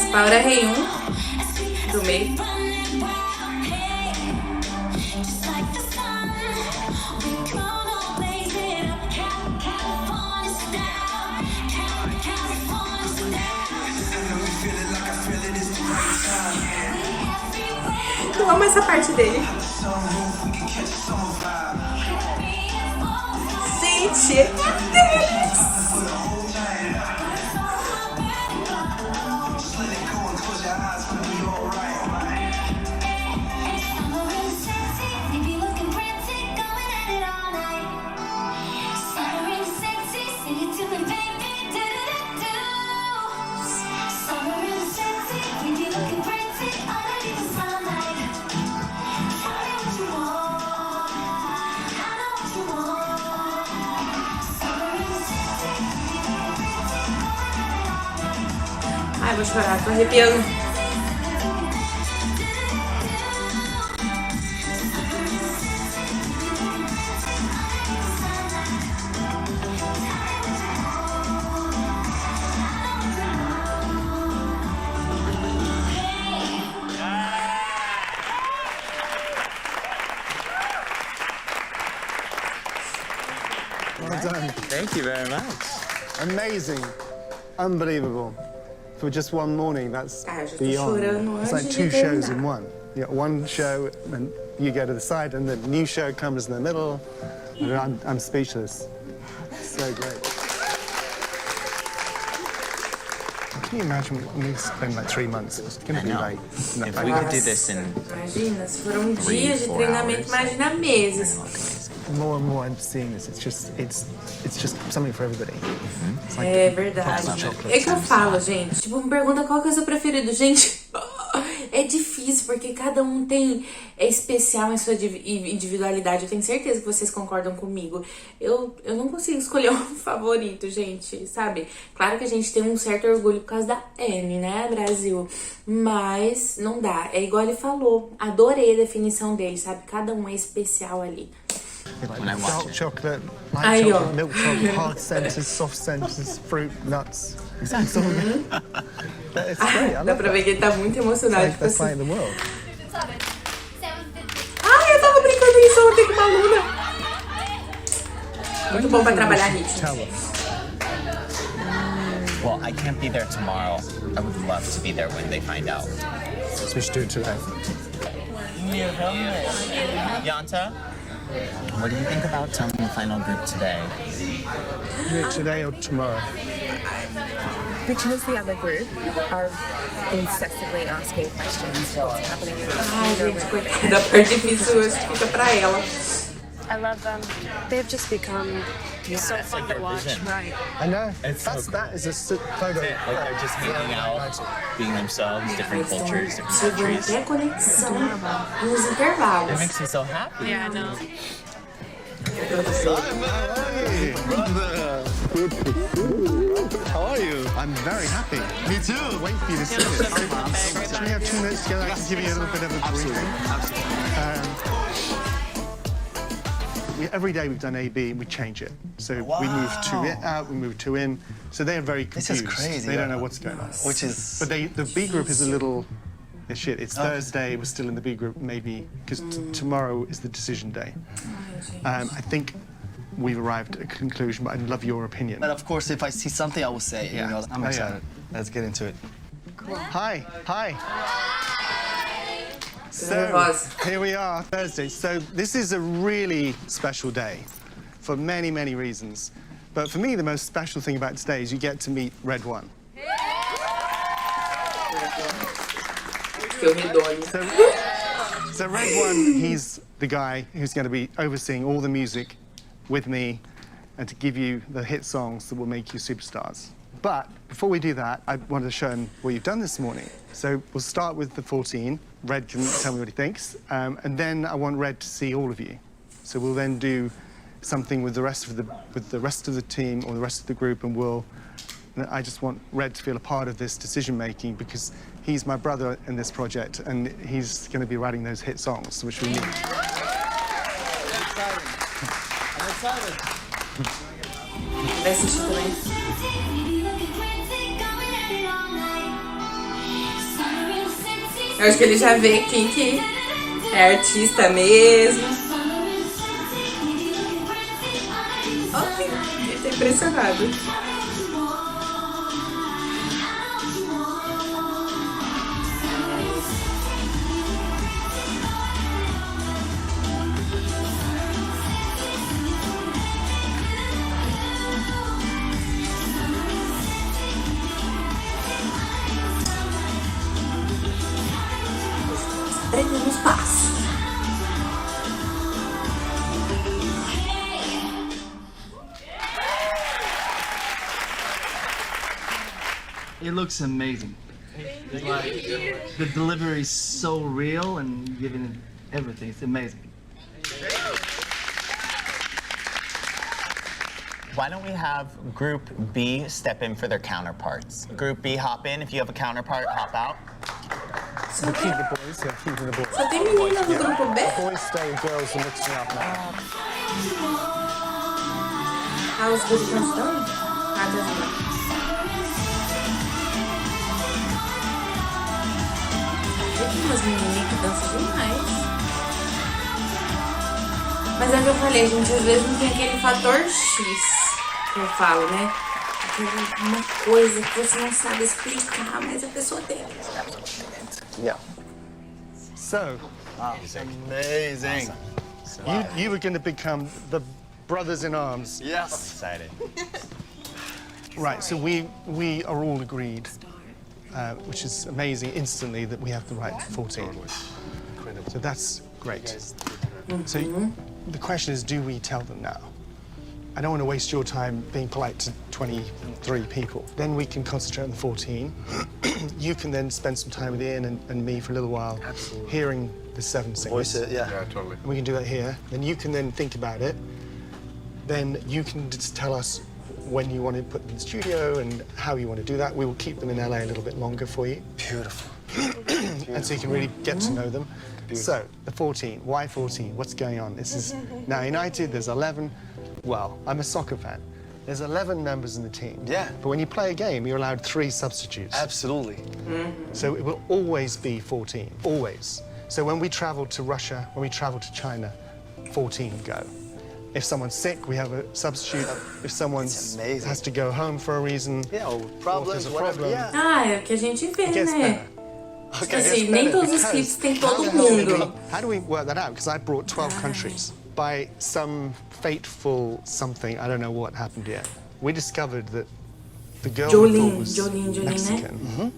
principal era Hey do meio. Eu amo essa parte dele. Gente, é deles. Ai, vou chorar, tô arrepiando. Well done. Thank you very much. Amazing. Unbelievable. For just one morning, that's beyond. It's like 2 shows in one. You got one show, and you go to the side, and the new show comes in the middle. And I'm speechless. So great. Can you imagine we spend like 3 months? It's going to be like... If we could do this in Imagina, se foram dias de treinamento, imagina meses. More and more I'm seeing this. It's just something for everybody. Like é verdade. É que eu falo, gente. Tipo, me pergunta qual que é o seu preferido. Gente, é difícil, porque cada um é especial em sua individualidade. Eu tenho certeza que vocês concordam comigo. Eu não consigo escolher um favorito, gente, sabe? Claro que a gente tem um certo orgulho por causa da Anne, né, Brasil? Mas não dá. É igual ele falou. Adorei a definição dele, sabe? Cada um é especial ali. Like dark chocolate, light chocolate, milk chocolate, hard centers, soft centers, fruit, nuts. Exactly. It's great. Dá pra ver que ele tá muito emocionado. It's like best light in the world. Ai, eu tava brincando isso ontem com uma aluna. Muito bom pra trabalhar ritmo. Tell us. Well, I can't be there tomorrow. I would love to be there when they find out. So we should do it today. Yanta, what do you think about telling the final group today? Do it today or tomorrow? Because the other group are incessantly asking questions what's happening in the Ai, gente, coitada, a parte difícil hoje fica pra ela. I love them. They've just become so fun to watch. Right. I know. It's so That is a photo. Like they're just hanging out, being themselves, different cultures, different countries. Até conexão nos intervalos. It makes me so happy. Yeah, I know. Hey, brother. Good to see you. How are you? I'm very happy. Me too. Wait for you to see it. Can we have 2 minutes together? I can give you a little bit of a briefing. Absolutely. Every day we've done A, B, and we change it. So we move 2 out, we move 2 in. So they are very confused. This is crazy. They don't know what's going on. Which is... But the B group is a little... Shit, it's Thursday, we're still in the B group, maybe, because tomorrow is the decision day. I think we've arrived at a conclusion, but I'd love your opinion. But of course, if I see something, I will say it. You know, I'm excited. Let's get into it. Cool. Hi. So, here we are, Thursday. So this is a really special day for many, many reasons. But for me, the most special thing about today is you get to meet Red One. So Red One, he's the guy who's going to be overseeing all the music with me and to give you the hit songs that will make you superstars. But before we do that, I wanted to show him what you've done this morning. So we'll start with the 14. Red can tell me what he thinks. And then I want Red to see all of you. So we'll then do something with the rest of the team or the rest of the group, and I just want Red to feel a part of this decision-making because he's my brother in this project and he's going to be writing those hit songs, which we need. I'm excited. Vai assistir também. Eu acho que ele já vê quem que é artista mesmo. Ai, ele tá impressionado. Aprendemos passos. It looks amazing. Like, the delivery is so real and giving it everything. It's amazing. Why don't we have Group B step in for their counterparts? Group B, hop in. If you have a counterpart, hop out. We'll keep the boys, yeah, keep the boys. Só tem menina no grupo B? Boys stay, girls are mixing up now. Ah, os dois não estão? Ah, Deus não. Tem umas menininhas que dançam demais. Mas é o que eu falei, gente, às vezes não tem aquele fator X que eu falo, né? Uma coisa que você não sabe explicar, mas a pessoa tem. Yeah. So, Amazing. you were going to become the brothers in arms. Yes. Excited. Right, so we are all agreed, which is amazing instantly, that we have the right to 14. So that's great. So the question is, do we tell them now? I don't want to waste your time being polite to 23 people. Then we can concentrate on the 14. You can then spend some time with Ian and me for a little while, hearing the 7 singers. Voice it, yeah. Yeah, totally. And we can do that here. Then you can then think about it. Then you can just tell us when you want to put them in the studio and how you want to do that. We will keep them in LA a little bit longer for you. Beautiful. And so you can really get to know them. So, the 14. Why 14? What's going on? This is now United, there's 11. Well, I'm a soccer fan. There's 11 members in the team. Yeah. But when you play a game, you're allowed 3 substitutes. Absolutely. So it will always be 14, always. So when we travel to Russia, when we travel to China, 14 go. If someone's sick, we have a substitute. If someone amazing. has to go home for a reason, Yeah, or or if problems, there's a whatever. problem, Yeah. Ah, é o que a gente vê, it gets né? better. Tipo assim, nem todos os clipes tem todo mundo. How do we work that out? Because I brought 12 countries. By some fateful something, I don't know what happened yet, we discovered that the girl we thought was Jolene, Mexican.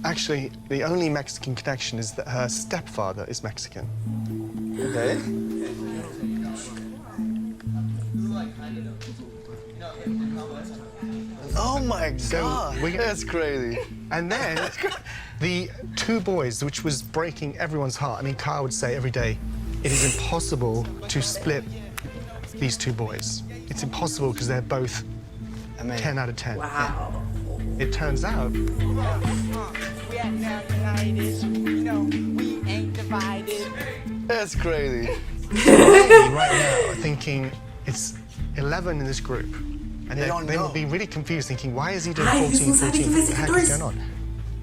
Actually, the only Mexican connection is that her stepfather is Mexican. Okay. Oh my God, that's crazy. And then the 2 boys, which was breaking everyone's heart. I mean, Kyle would say every day, it is impossible to split these 2 boys. It's impossible because they're both Amazing. 10 out of 10. Uau. It turns out That's crazy. right now thinking it's 11 in this group. And They don't they know. will be really confused thinking, why is he doing Ai, 14, eles não sabem 14? que vai What ser the heck is 14. going on?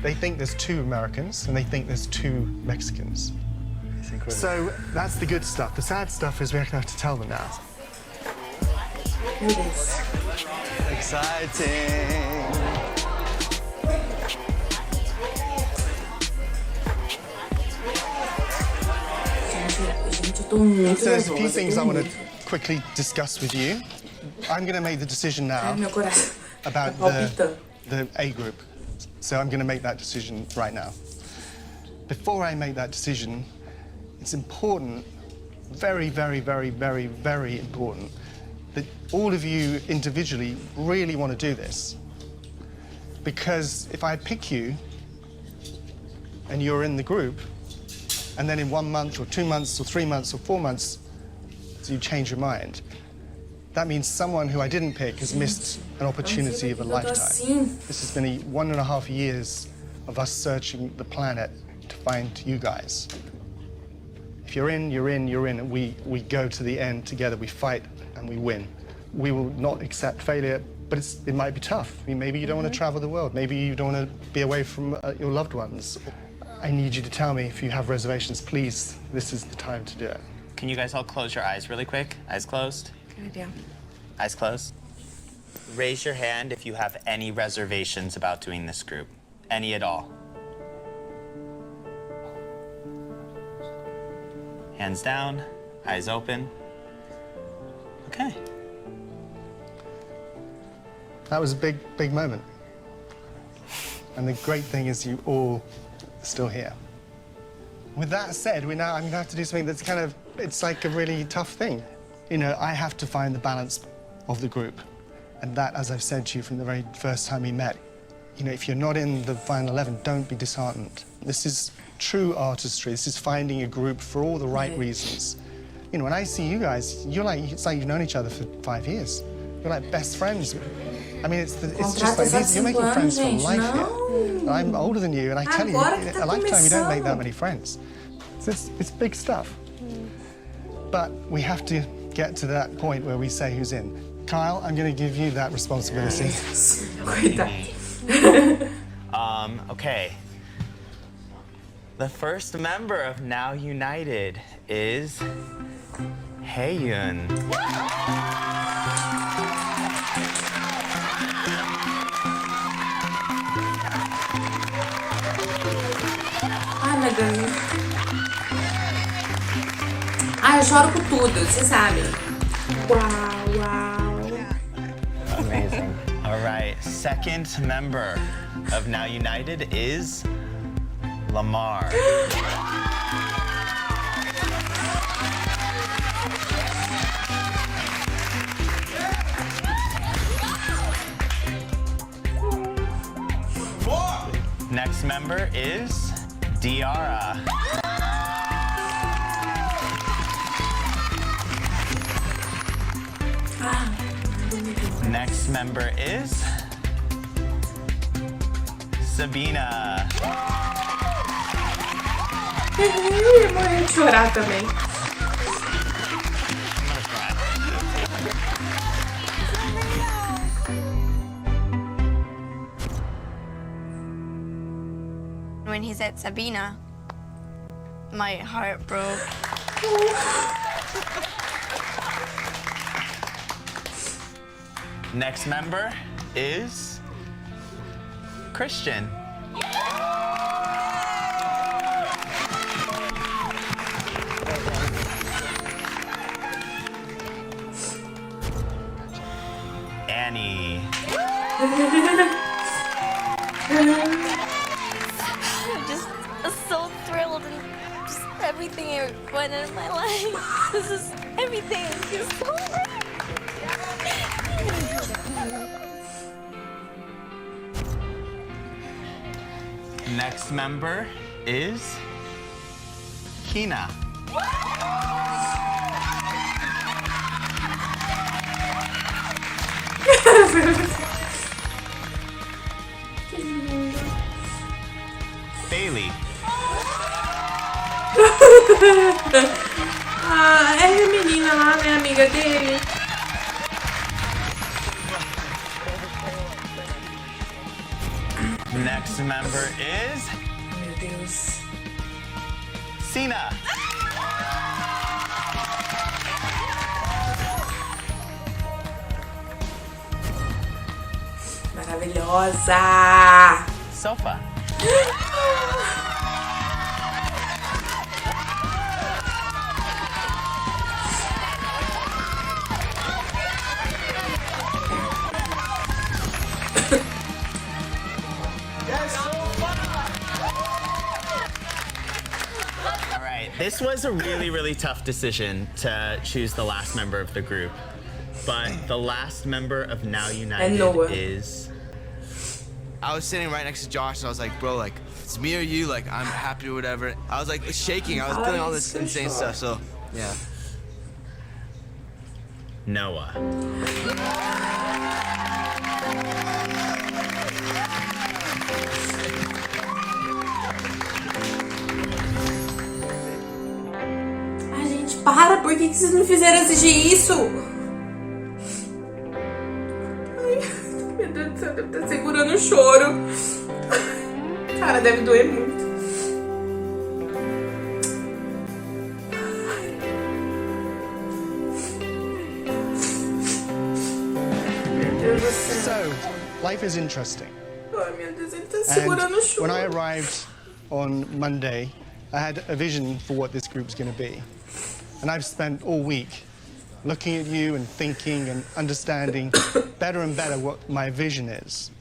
They think there's 2 Americans and they think there's 2 Mexicans. It's incredible. So that's the good stuff. The sad stuff is we have to tell them now. Meu Deus. Exciting. Gente, eu tô muito So there's a few nervosa. things I tô want to muito. quickly discuss with you. I'm going to make the decision Ai, now meu coração. about Tá palpitando. the A group. So I'm going to make that decision right now. Before I make that decision, it's important, very, very, very, very, very important, that all of you individually really want to do this. Because if I pick you and you're in the group, and then in 1 month or 2 months or 3 months or 4 months, you change your mind, that means someone who I didn't pick has missed an opportunity of a lifetime. This has been 1.5 years of us searching the planet to find you guys. If you're in, you're in, you're in, and we go to the end together, we fight and we win. We will not accept failure, but it might be tough. I mean, maybe you don't want to travel the world, maybe you don't want to be away from your loved ones. I need you to tell me if you have reservations. Please, this is the time to do it. Can you guys all close your eyes really quick? Eyes closed. Good idea. Eyes closed. Raise your hand if you have any reservations about doing this group. Any at all. Hands down, eyes open. Okay. That was a big, big moment. And the great thing is you all are still here. With that said, I'm gonna have to do something that's kind of, it's like a really tough thing. You know, I have to find the balance of the group. And that, as I've said to you from the very first time we met, you know, if you're not in the final 11, don't be disheartened. This is true artistry. This is finding a group for all the right reasons. You know, when I see you guys, it's like you've known each other for 5 years. You're like best friends. I mean, it's just like these, you're making friends for life here. And I'm older than you, and I tell you, in a lifetime you don't make that many friends. It's big stuff. But we have to get to that point where we say who's in. Kyle, I'm going to give you that responsibility. Okay. The first member of Now United is Hey Gente. Ai, meu Deus. Ai, eu choro com tudo, você sabe. Uau, uau. Amazing. All right, second member of Now United is Lamar. Next member is Diara. Next member is Sabina. Eu morri de chorar também. When he said Sabina, my heart broke. Next member is Christian. Annie. I'm so thrilled and just everything went in my life. This is everything. It's just so great. Next member is Kina. Bailey. Ah, é a menina lá, né, amiga dele. Next member is Meu Deus. Sina. Maravilhosa. Sofa. All right, this was a really, really tough decision to choose the last member of the group. But the last member of Now United is... I was sitting right next to Josh and I was like, bro, like, it's me or you, like, I'm happy or whatever. I was like shaking, I was feeling all this insane stuff, so, yeah. Noah. Ai, gente, para, por que vocês me fizeram assistir isso? Meu Deus do céu, deve estar segurando o choro. Cara, deve doer muito. So, life is interesting. Ai, meu Deus, ele tá segurando o And choro. when I arrived on Monday, I had a vision for what this group's going to be. And I've spent all week looking at you and thinking and understanding better and better what my vision is.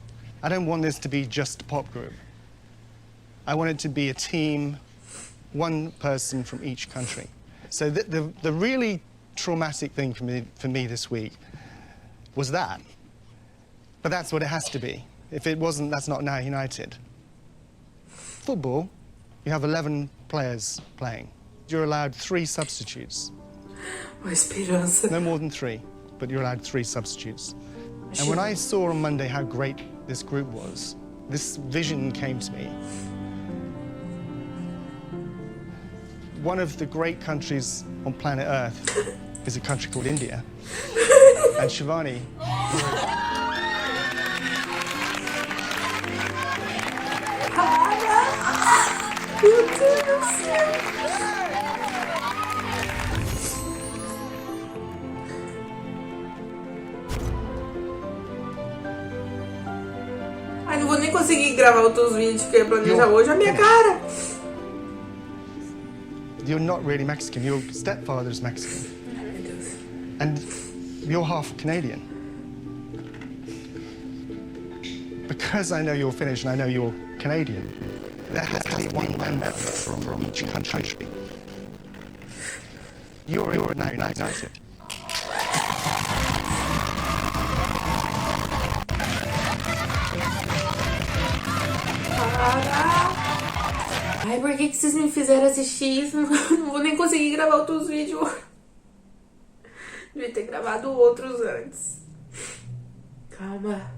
I don't want this to be just a pop group. I want it to be a team, one person from each country. So the really traumatic thing for me this week was that. But that's what it has to be. If it wasn't, that's not Now United. Football, you have 11 players playing. You're allowed 3 substitutes. Esperança. No more than 3, but you're allowed 3 substitutes. And when I saw on Monday how great this group was, this vision came to me. One of the great countries on planet Earth is a country called India. And Shivani... Meu Deus do céu. Ai, não vou nem conseguir gravar outros vídeos que eu ia planejar hoje. A minha cara. You're not really Mexican. Your stepfather's Mexican. And you're half Canadian. Because I know you're Finnish and I know you're Canadian, there has to be one member from each country. You're now united. Ai, por que vocês me fizeram assistir isso? Não vou nem conseguir gravar outros vídeos. Devia ter gravado outros antes. Calma.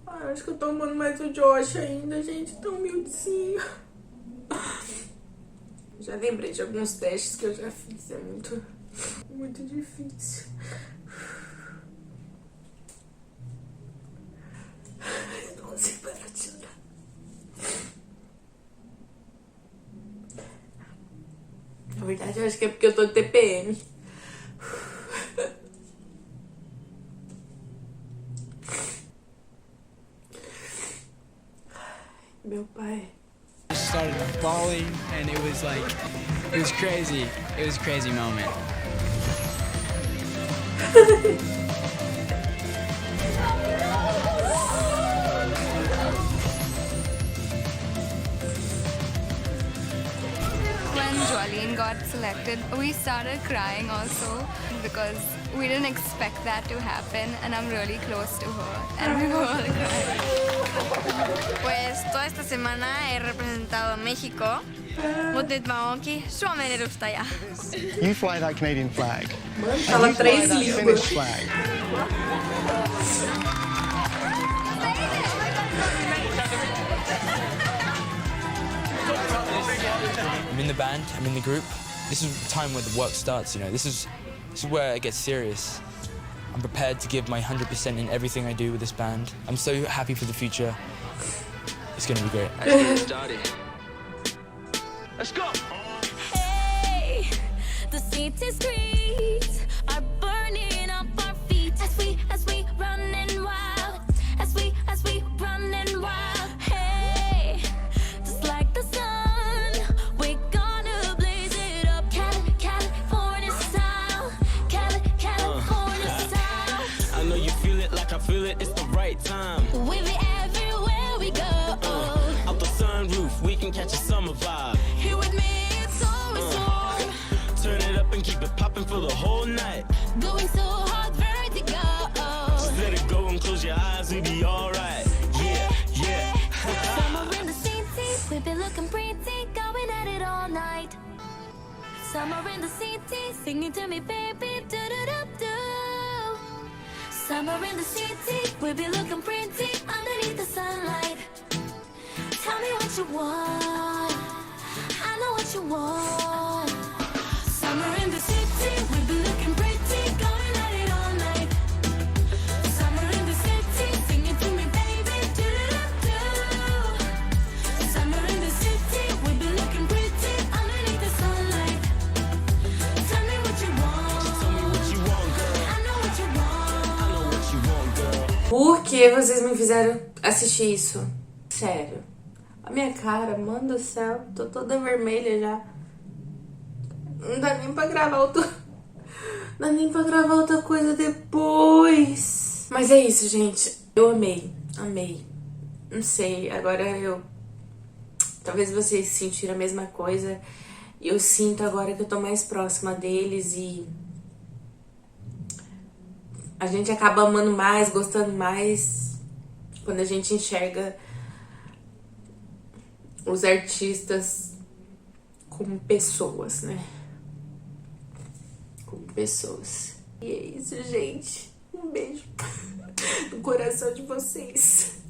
Ai, acho que eu tô amando mais o Josh ainda, gente. Tão humildezinho. Já lembrei de alguns testes que eu já fiz. É muito difícil. Eu não consigo parar de chorar. Na verdade, eu acho que é porque eu tô de TPM. Meu pai. I started bawling and it was crazy. It was a crazy moment. When Jolene got selected, we started crying also because we didn't expect that to happen, and I'm really close to her, and we were all crying. Pues toda esta semana he representado a México, mutta nyt mä oonkin Suomen edustaja. You fly that Canadian flag. Fala You fly 3 that línguas. Finnish flag. I'm in the band, I'm in the group. This is the time where the work starts, you know. This is where it gets serious. I'm prepared to give my 100% in everything I do with this band. I'm so happy for the future. It's gonna be great. Let's get started. Let's go! Hey, the city streets are burning up our feet as we running wild, as we running wild. Hey, just like the sun, we're gonna blaze it up, California style, California style. I know you feel it like I feel it, it's the right time. We'll be everywhere we go. Out the sunroof, we can catch a summer vibe. Here with me, it's always warm. Turn it up and keep it popping for the whole night. Going so hard, vertigo. Just let it go and close your eyes, we be alright. Yeah, yeah. Summer in the city, we've been looking pretty, going at it all night. Summer in the city, singing to me, baby, do-do-do-do. Summer in the city, we'll be looking pretty underneath the sunlight. Tell me what you want, I know what you want. Summer in the city, we'll be looking pretty, going at it all night. Summer in the city, singing to me, baby, do-do-do-do. Summer in the city, we'll be looking pretty underneath the sunlight. Tell me what you want, Tell me what you want, Por que vocês me fizeram assistir isso? Sério. A minha cara, mano do céu, tô toda vermelha já. Não dá nem pra gravar outra... Não dá nem pra gravar outra coisa depois. Mas é isso, gente. Eu amei. Amei. Não sei, agora eu... Talvez vocês sentiram a mesma coisa. Eu sinto agora que eu tô mais próxima deles e... A gente acaba amando mais, gostando mais quando a gente enxerga os artistas como pessoas, né? Como pessoas. E é isso, gente. Um beijo no coração de vocês.